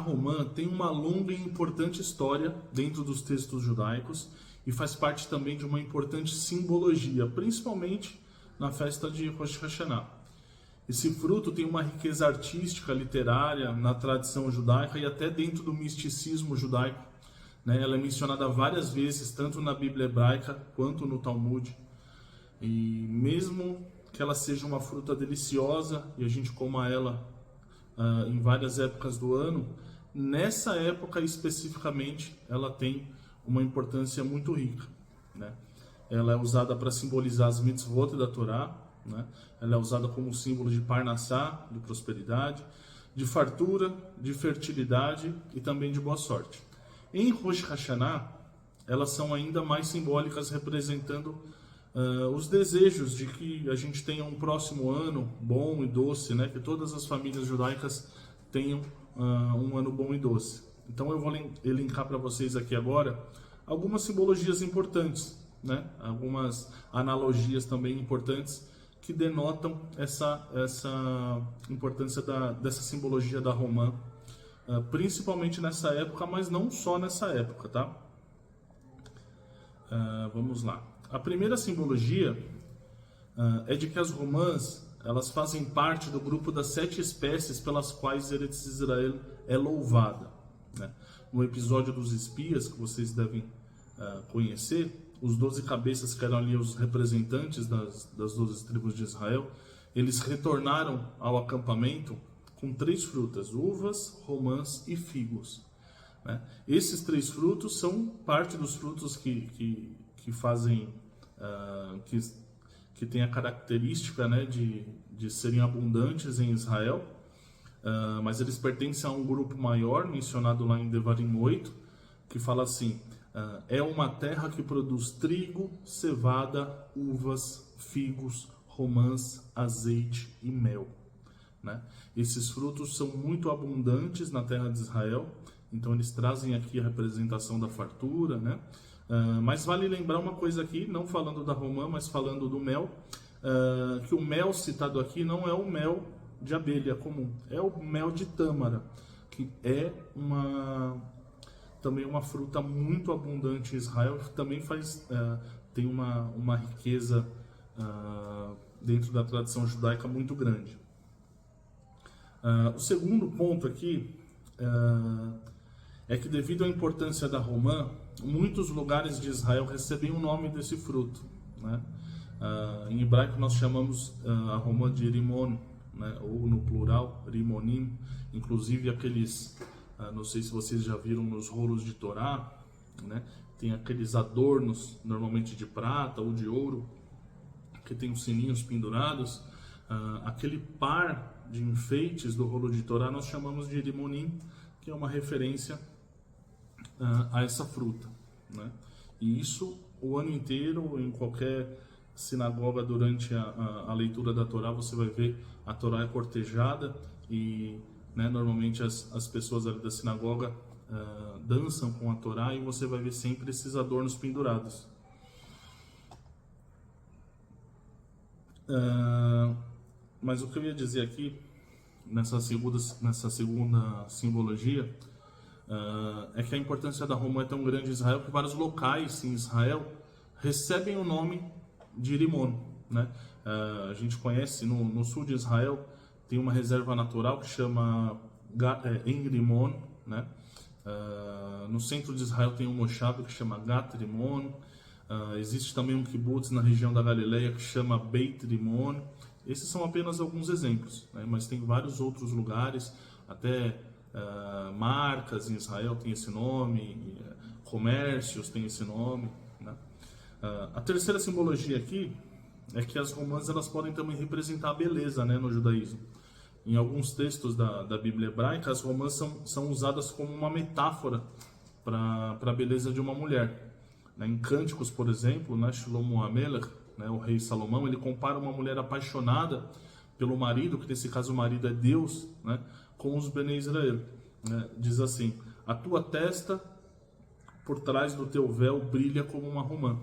romã tem uma longa e importante história dentro dos textos judaicos e faz parte também de uma importante simbologia, principalmente na festa de Rosh Hashanah. Esse fruto tem uma riqueza artística, literária, na tradição judaica e até dentro do misticismo judaico, né? Ela é mencionada várias vezes, tanto na Bíblia hebraica quanto no Talmud. E mesmo que ela seja uma fruta deliciosa e a gente coma ela em várias épocas do ano, nessa época especificamente ela tem uma importância muito rica, né? Ela é usada para simbolizar as mitzvot da Torá, né? Ela é usada como símbolo de parnassá, de prosperidade, de fartura, de fertilidade e também de boa sorte. Em Rosh Hashanah, elas são ainda mais simbólicas, representando os desejos de que a gente tenha um próximo ano bom e doce, né? Que todas as famílias judaicas tenham um ano bom e doce. Então eu vou elencar para vocês aqui agora algumas simbologias importantes, né? Algumas analogias também importantes que denotam essa importância dessa simbologia da romã, principalmente nessa época, mas não só nessa época, tá? Vamos lá. A primeira simbologia é de que as romãs, elas fazem parte do grupo das 7 espécies pelas quais Eretz Israel é louvada, né? No episódio dos espias, que vocês devem conhecer, os 12 cabeças, que eram ali os representantes das 12 tribos de Israel, eles retornaram ao acampamento com 3 frutas: uvas, romãs e figos, né? Esses 3 frutos são parte dos frutos que fazem, que tem a característica, né, de serem abundantes em Israel, mas eles pertencem a um grupo maior, mencionado lá em Devarim 8, que fala assim: é uma terra que produz trigo, cevada, uvas, figos, romãs, azeite e mel, né? Esses frutos são muito abundantes na terra de Israel, então eles trazem aqui a representação da fartura, né? Mas vale lembrar uma coisa aqui, não falando da romã, mas falando do mel, que o mel citado aqui não é o mel de abelha comum, é o mel de tâmara, que é também uma fruta muito abundante em Israel, que também tem uma riqueza dentro da tradição judaica muito grande. O segundo ponto aqui é que, devido à importância da romã, muitos lugares de Israel recebem o nome desse fruto, né? Em hebraico nós chamamos a romã de rimon, né? Ou no plural, rimonim. Inclusive aqueles, não sei se vocês já viram nos rolos de Torá, né? Tem aqueles adornos, normalmente de prata ou de ouro, que tem os sininhos pendurados. Aquele par de enfeites do rolo de Torá nós chamamos de rimonim, que é uma referência a essa fruta, né? E isso o ano inteiro, em qualquer sinagoga, durante a leitura da Torá, você vai ver a Torá é cortejada e, né, normalmente as pessoas ali da sinagoga dançam com a Torá, e você vai ver sempre esses adornos pendurados. Mas o que eu ia dizer aqui, nessa segunda simbologia, é que a importância da romã é tão grande em Israel que vários locais em Israel recebem o nome de Rimon, né? A gente conhece no sul de Israel, tem uma reserva natural que chama En Rimon, né? No centro de Israel tem um mochado que chama Gat Rimon. Existe também um kibbutz na região da Galileia que chama Beit Rimon. Esses são apenas alguns exemplos, né? Mas tem vários outros lugares, até marcas em Israel têm esse nome, comércios têm esse nome, né? A terceira simbologia aqui é que as romãs, elas podem também representar a beleza, né, no judaísmo. Em alguns textos da Bíblia hebraica, as romãs são usadas como uma metáfora para a beleza de uma mulher, né? Em Cânticos, por exemplo, né, Shlomo HaMelech, né, o rei Salomão, ele compara uma mulher apaixonada pelo marido, que nesse caso o marido é Deus, né, com os Bnei Israel, né? Diz assim: a tua testa por trás do teu véu brilha como uma romã.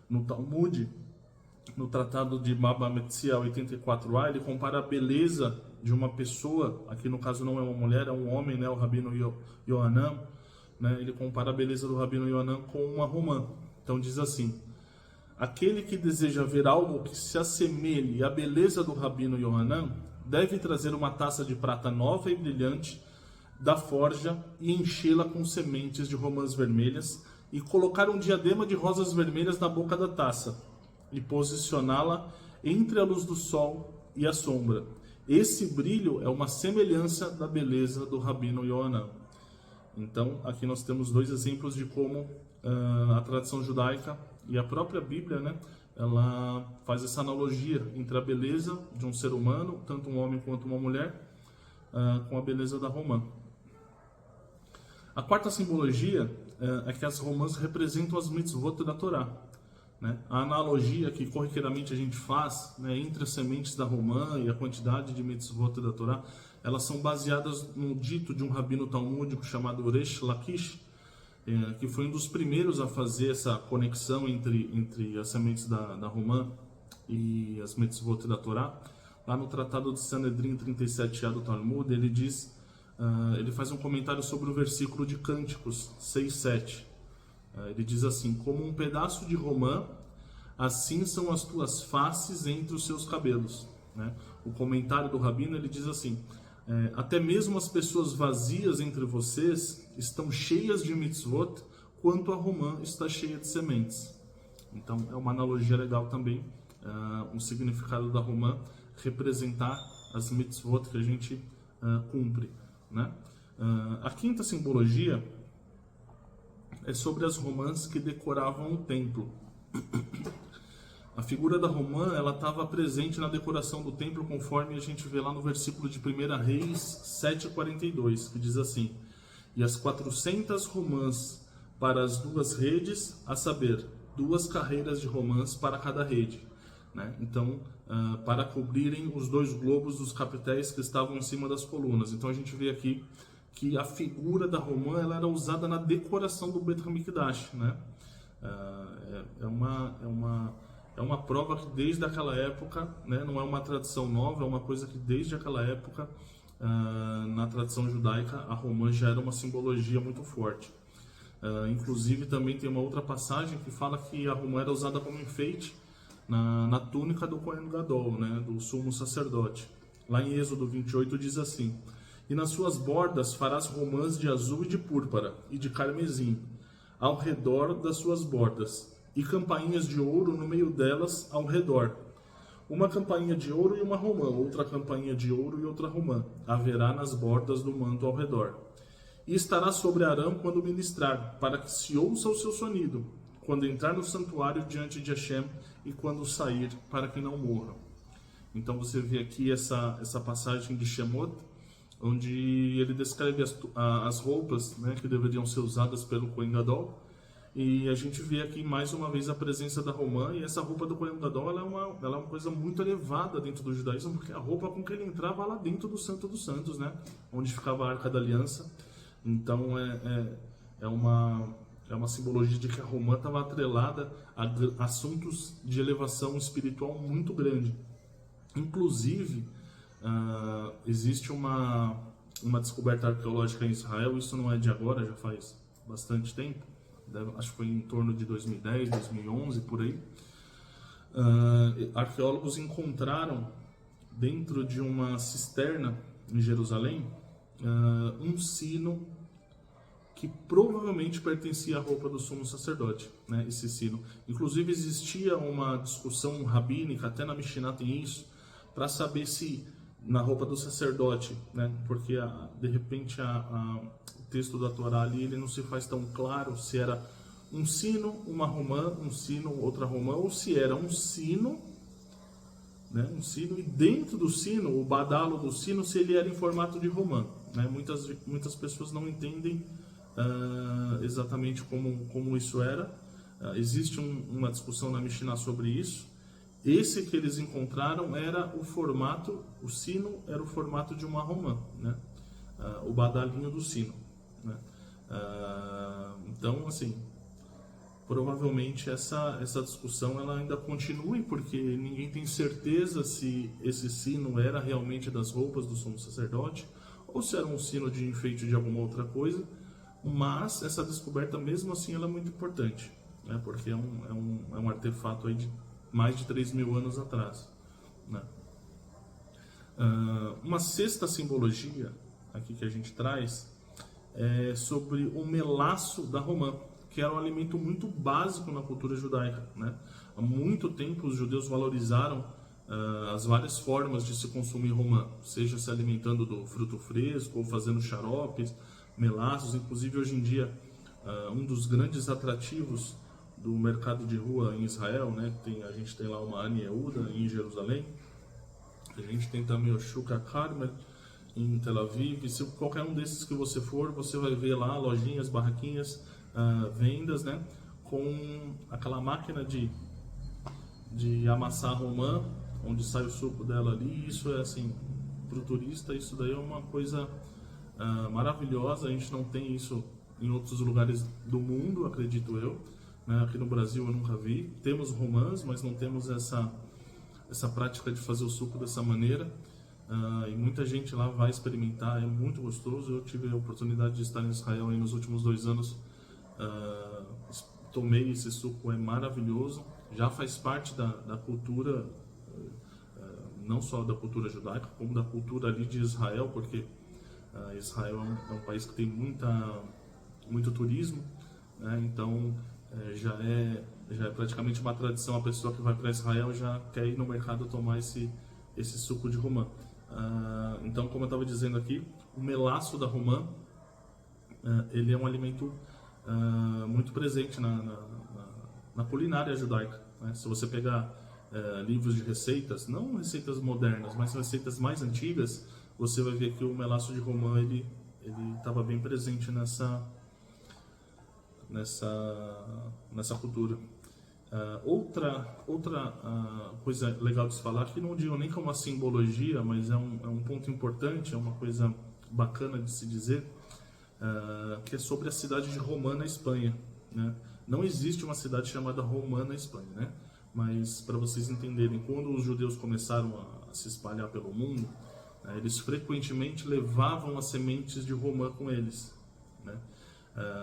No Talmud, no tratado de Baba Metzia 84a, ele compara a beleza de uma pessoa, aqui no caso não é uma mulher, é um homem, né, o Rabino Yohanan, né, ele compara a beleza do Rabino Yohanan com uma romã. Então diz assim: aquele que deseja ver algo que se assemelhe à beleza do Rabino Yohanan deve trazer uma taça de prata nova e brilhante da forja e enchê-la com sementes de romãs vermelhas e colocar um diadema de rosas vermelhas na boca da taça e posicioná-la entre a luz do sol e a sombra. Esse brilho é uma semelhança da beleza do Rabino Yohanan. Então, aqui nós temos dois exemplos de como a tradição judaica e a própria Bíblia, né, ela faz essa analogia entre a beleza de um ser humano, tanto um homem quanto uma mulher, com a beleza da romã. A quarta simbologia é que as romãs representam as mitzvot da Torá, né? A analogia que corriqueiramente a gente faz, né, entre as sementes da romã e a quantidade de mitzvot da Torá, elas são baseadas no dito de um rabino talmúdico chamado Resh Lakish, que foi um dos primeiros a fazer essa conexão entre as sementes da romã e as mitzvot da Torá. Lá no Tratado de Sanedrim 37a do Talmud, ele diz, ele faz um comentário sobre o versículo de Cânticos 6:7. Ele diz assim: como um pedaço de romã, assim são as tuas faces entre os seus cabelos, né? O comentário do rabino, ele diz assim: até mesmo as pessoas vazias entre vocês estão cheias de mitzvot, quanto a romã está cheia de sementes. Então é uma analogia legal também, um significado da romã representar as mitzvot que a gente cumpre, né? A quinta simbologia é sobre as romãs que decoravam o templo. A figura da romã, ela estava presente na decoração do templo, conforme a gente vê lá no versículo de 1 Reis 7:42, que diz assim: e as 400 romãs para as duas redes, a saber, 2 carreiras de romãs para cada rede, né? Então, para cobrirem os 2 globos dos capitéis que estavam em cima das colunas. Então a gente vê aqui que a figura da romã, ela era usada na decoração do Beit HaMikdash, né? É uma prova que desde aquela época, né, não é uma tradição nova, é uma coisa que desde aquela época, na tradição judaica, a romã já era uma simbologia muito forte. Inclusive também tem uma outra passagem que fala que a romã era usada como enfeite na túnica do Kohen Gadol, né, do sumo sacerdote. Lá em Êxodo 28 diz assim: e nas suas bordas farás romãs de azul e de púrpura e de carmesim ao redor das suas bordas, e campainhas de ouro no meio delas ao redor. Uma campainha de ouro e uma romã, outra campainha de ouro e outra romã haverá nas bordas do manto ao redor. E estará sobre Arão quando ministrar, para que se ouça o seu sonido, quando entrar no santuário diante de Hashem e quando sair, para que não morra. Então você vê aqui essa passagem de Shemot, onde ele descreve as roupas, né, que deveriam ser usadas pelo Kohen Gadol, e a gente vê aqui mais uma vez a presença da romã, e essa roupa do Kohen Gadol, ela é uma coisa muito elevada dentro do judaísmo, porque a roupa com que ele entrava lá dentro do Santo dos Santos, né, onde ficava a Arca da Aliança. Então é uma simbologia de que a romã estava atrelada a assuntos de elevação espiritual muito grande. Inclusive, existe uma descoberta arqueológica em Israel, isso não é de agora, já faz bastante tempo, acho que foi em torno de 2010, 2011, por aí. Arqueólogos encontraram dentro de uma cisterna em Jerusalém um sino que provavelmente pertencia à roupa do sumo sacerdote, né, esse sino. Inclusive existia uma discussão rabínica, até na Mishnah tem isso, para saber se na roupa do sacerdote, né, porque de repente o texto da Torá ali ele não se faz tão claro se era um sino, uma romã, um sino, outra romã, ou se era um sino, né, um sino, e dentro do sino, o badalo do sino, se ele era em formato de romã, né? Muitas pessoas não entendem exatamente como isso era. Existe uma discussão na Mishnah sobre isso. Esse que eles encontraram era o formato, o sino era o formato de uma romã, né? O badalinho do sino, né? Então, assim, provavelmente essa discussão ela ainda continue, porque ninguém tem certeza se esse sino era realmente das roupas do sumo sacerdote ou se era um sino de enfeite de alguma outra coisa, mas essa descoberta mesmo assim ela é muito importante, né? Porque é um artefato aí de mais de 3.000 anos atrás, né? Uma sexta simbologia aqui que a gente traz é sobre o melaço da romã, que era um alimento muito básico na cultura judaica, né? Há muito tempo os judeus valorizaram as várias formas de se consumir romã, seja se alimentando do fruto fresco ou fazendo xaropes, melaços. Inclusive hoje em dia um dos grandes atrativos do mercado de rua em Israel, né? A gente tem lá uma Ani Yehuda em Jerusalém, a gente tem também o Shuk HaCarmel em Tel Aviv. Se qualquer um desses que você for, você vai ver lá lojinhas, barraquinhas, vendas, né, com aquela máquina de amassar romã, onde sai o suco dela ali. Isso é assim, para o turista, isso daí é uma coisa maravilhosa. A gente não tem isso em outros lugares do mundo, acredito eu, né? Aqui no Brasil eu nunca vi. Temos romãs, mas não temos essa prática de fazer o suco dessa maneira. E muita gente lá vai experimentar, é muito gostoso. Eu tive a oportunidade de estar em Israel aí nos últimos 2 anos, tomei esse suco, é maravilhoso. Já faz parte da cultura, não só da cultura judaica, como da cultura ali de Israel, porque Israel é um país que tem muito turismo, né? Então já é praticamente uma tradição. A pessoa que vai para Israel já quer ir no mercado tomar esse suco de romã. Então, como eu estava dizendo aqui, o melaço da romã, ele é um alimento muito presente na culinária judaica, né? Se você pegar livros de receitas, não receitas modernas, mas receitas mais antigas, você vai ver que o melaço de romã ele estava bem presente nessa cultura. Outra coisa legal de se falar, que não digo nem como uma simbologia, mas é um ponto importante, é uma coisa bacana de se dizer, que é sobre a cidade de Romã, na Espanha, né? Não existe uma cidade chamada Romã na Espanha, né? Mas para vocês entenderem, quando os judeus começaram a se espalhar pelo mundo, eles frequentemente levavam as sementes de romã com eles, né?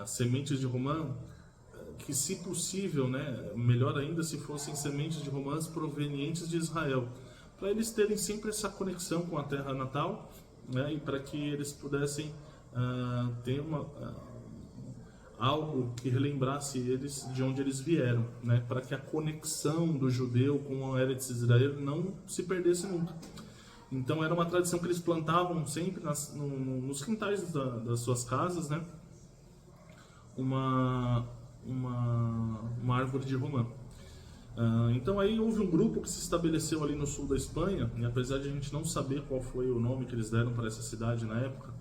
Sementes de romã que, se possível, né, melhor ainda se fossem sementes de romãs provenientes de Israel, para eles terem sempre essa conexão com a terra natal, né, e para que eles pudessem ter algo que relembrasse eles de onde eles vieram, né, para que a conexão do judeu com a Eretz Israel não se perdesse nunca. Então era uma tradição que eles plantavam sempre nos quintais das suas casas, né, uma árvore de romã. Então aí houve um grupo que se estabeleceu ali no sul da Espanha, e apesar de a gente não saber qual foi o nome que eles deram para essa cidade na época,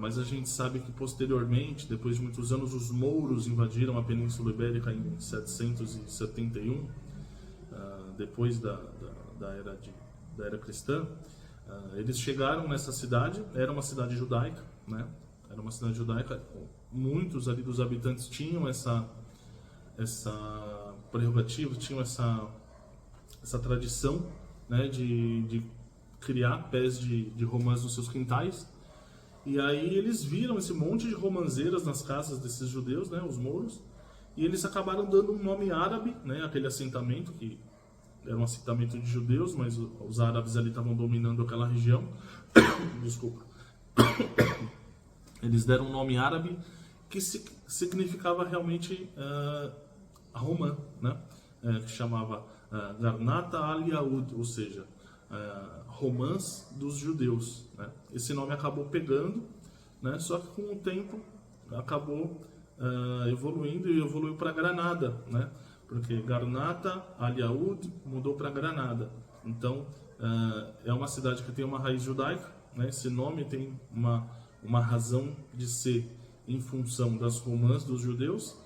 mas a gente sabe que posteriormente, depois de muitos anos, os mouros invadiram a Península Ibérica em 771, depois da era cristã. Eles chegaram nessa cidade, era uma cidade judaica, né? Era uma cidade judaica. Muitos ali dos habitantes tinham essa prerrogativa, tinham essa tradição, né, de criar pés de romãs nos seus quintais. E aí eles viram esse monte de romãzeiras nas casas desses judeus, né, os mouros, e eles acabaram dando um nome árabe, né, aquele assentamento que era um assentamento de judeus, mas os árabes ali estavam dominando aquela região. Desculpa. Eles deram um nome árabe que significava realmente a romã, né? Que chamava Garnata al-Yahud, ou seja, romãs dos judeus, né? Esse nome acabou pegando, né? Só que com o tempo acabou evoluindo e evoluiu para Granada, né? Porque Garnata al-Yahud mudou para Granada. Então é uma cidade que tem uma raiz judaica, né? Esse nome tem uma razão de ser em função das romãs dos judeus,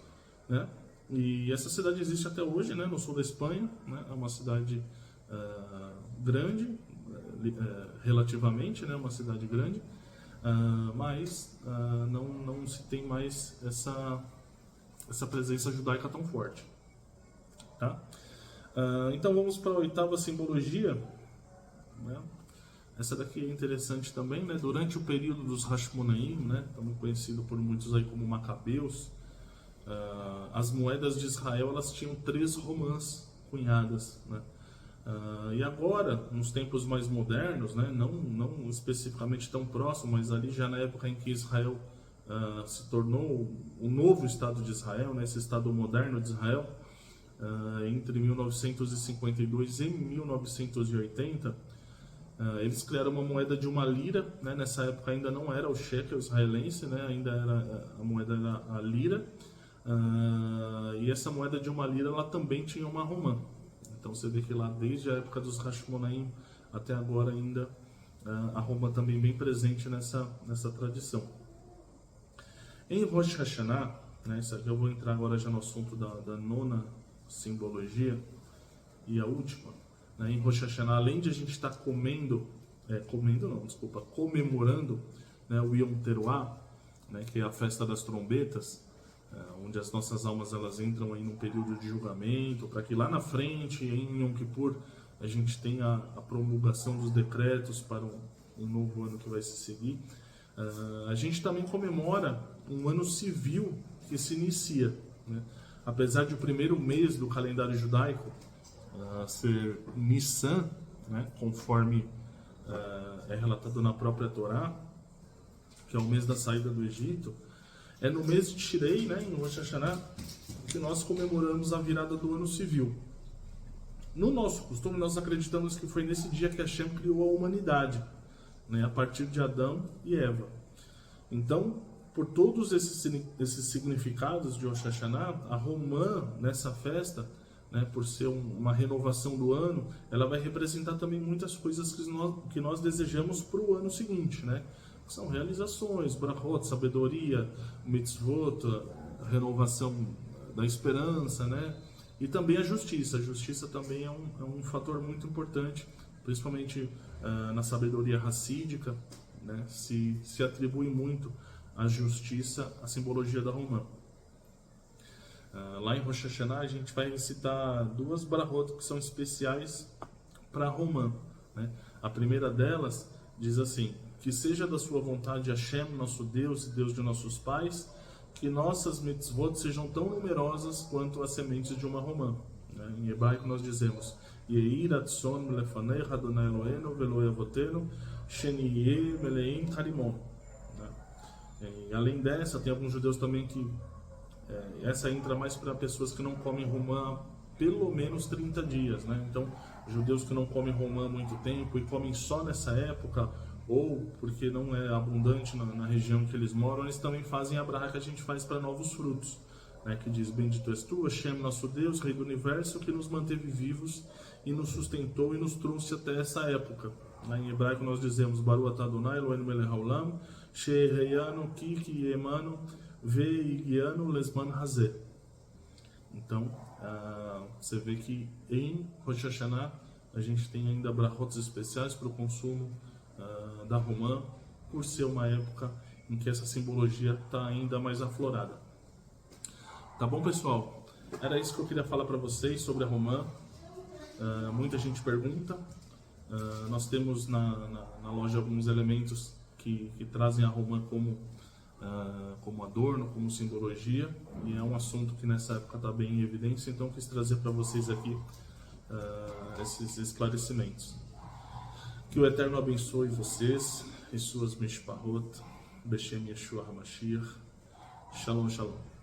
né? E essa cidade existe até hoje, né, no sul da Espanha, né? É uma cidade grande, relativamente, né, uma cidade grande, mas não se tem mais essa presença judaica tão forte. Tá? Então vamos para a oitava simbologia, né? Essa daqui é interessante também, né? Durante o período dos Hashmonaim, né? Também conhecido por muitos aí como Macabeus, as moedas de Israel elas tinham 3 romãs cunhadas, né? E agora, nos tempos mais modernos, né? Não especificamente tão próximo, mas ali já na época em que Israel se tornou o novo Estado de Israel, né? Esse Estado moderno de Israel, entre 1952 e 1980, eles criaram uma moeda de 1 lira, né? Nessa época ainda não era o shekel israelense, né? Ainda era a moeda era a lira, e essa moeda de 1 lira ela também tinha uma romã. Então você vê que lá desde a época dos Hashmonaim até agora ainda a romã também bem presente nessa tradição. Em Rosh Hashanah, né? Isso aqui eu vou entrar agora já no assunto da nona simbologia e a última, né? Em Rosh Hashanah, além de a gente estar comemorando, né, o Yom Teruah, né, que é a festa das trombetas, onde as nossas almas elas entram aí num período de julgamento, para que lá na frente, em Yom Kippur, a gente tenha a promulgação dos decretos para um novo ano que vai se seguir. A gente também comemora um ano civil que se inicia, né? Apesar de o primeiro mês do calendário judaico ser Nissan, né, conforme é relatado na própria Torá, que é o mês da saída do Egito, é no mês de Tishrei, né, em Rosh Hashanah, que nós comemoramos a virada do ano civil. No nosso costume, nós acreditamos que foi nesse dia que Hashem criou a humanidade, né, a partir de Adão e Eva. Então, por todos esses significados de Rosh Hashanah, a romã nessa festa, né, por ser uma renovação do ano, ela vai representar também muitas coisas que nós desejamos para o ano seguinte, né? São realizações, brachot, sabedoria, mitzvot, renovação da esperança, né? E também a justiça. A justiça também é um fator muito importante, principalmente na sabedoria racídica, né? Se atribui muito à justiça, a simbologia da romã. Lá em Rosh Hashanah a gente vai citar 2 brachot que são especiais para a romã, né? A primeira delas diz assim: que seja da sua vontade Hashem, nosso Deus e Deus de nossos pais, que nossas mitzvot sejam tão numerosas quanto as sementes de uma romã. Em hebraico nós dizemos: Yehi ratzon lefanecha Adonai Eloheinu velo avotenu sheniye meleim karimon. E além dessa, tem alguns judeus também que essa entra mais para pessoas que não comem romã há pelo menos 30 dias, né? Então, judeus que não comem romã há muito tempo e comem só nessa época, ou porque não é abundante na região que eles moram, eles também fazem a bracha que a gente faz para novos frutos, né? Que diz: Bendito és tu, Hashem, nosso Deus, Rei do Universo, que nos manteve vivos e nos sustentou e nos trouxe até essa época. Em hebraico nós dizemos: Baruch atah Adonai Eloheinu melech haolam, sheheyanu ki yemanu ve'yigianu lesman hazeh. Então, você vê que em Rosh Hashanah a gente tem ainda brachotes especiais para o consumo da romã, por ser uma época em que essa simbologia está ainda mais aflorada. Tá bom, pessoal? Era isso que eu queria falar para vocês sobre a romã. Muita gente pergunta. Nós temos na loja alguns elementos que trazem a romã como adorno, como simbologia, e é um assunto que nessa época está bem em evidência, então quis trazer para vocês aqui esses esclarecimentos. Que o Eterno abençoe vocês e suas mishpahot, Beshem Yeshua HaMashiach. Shalom, shalom.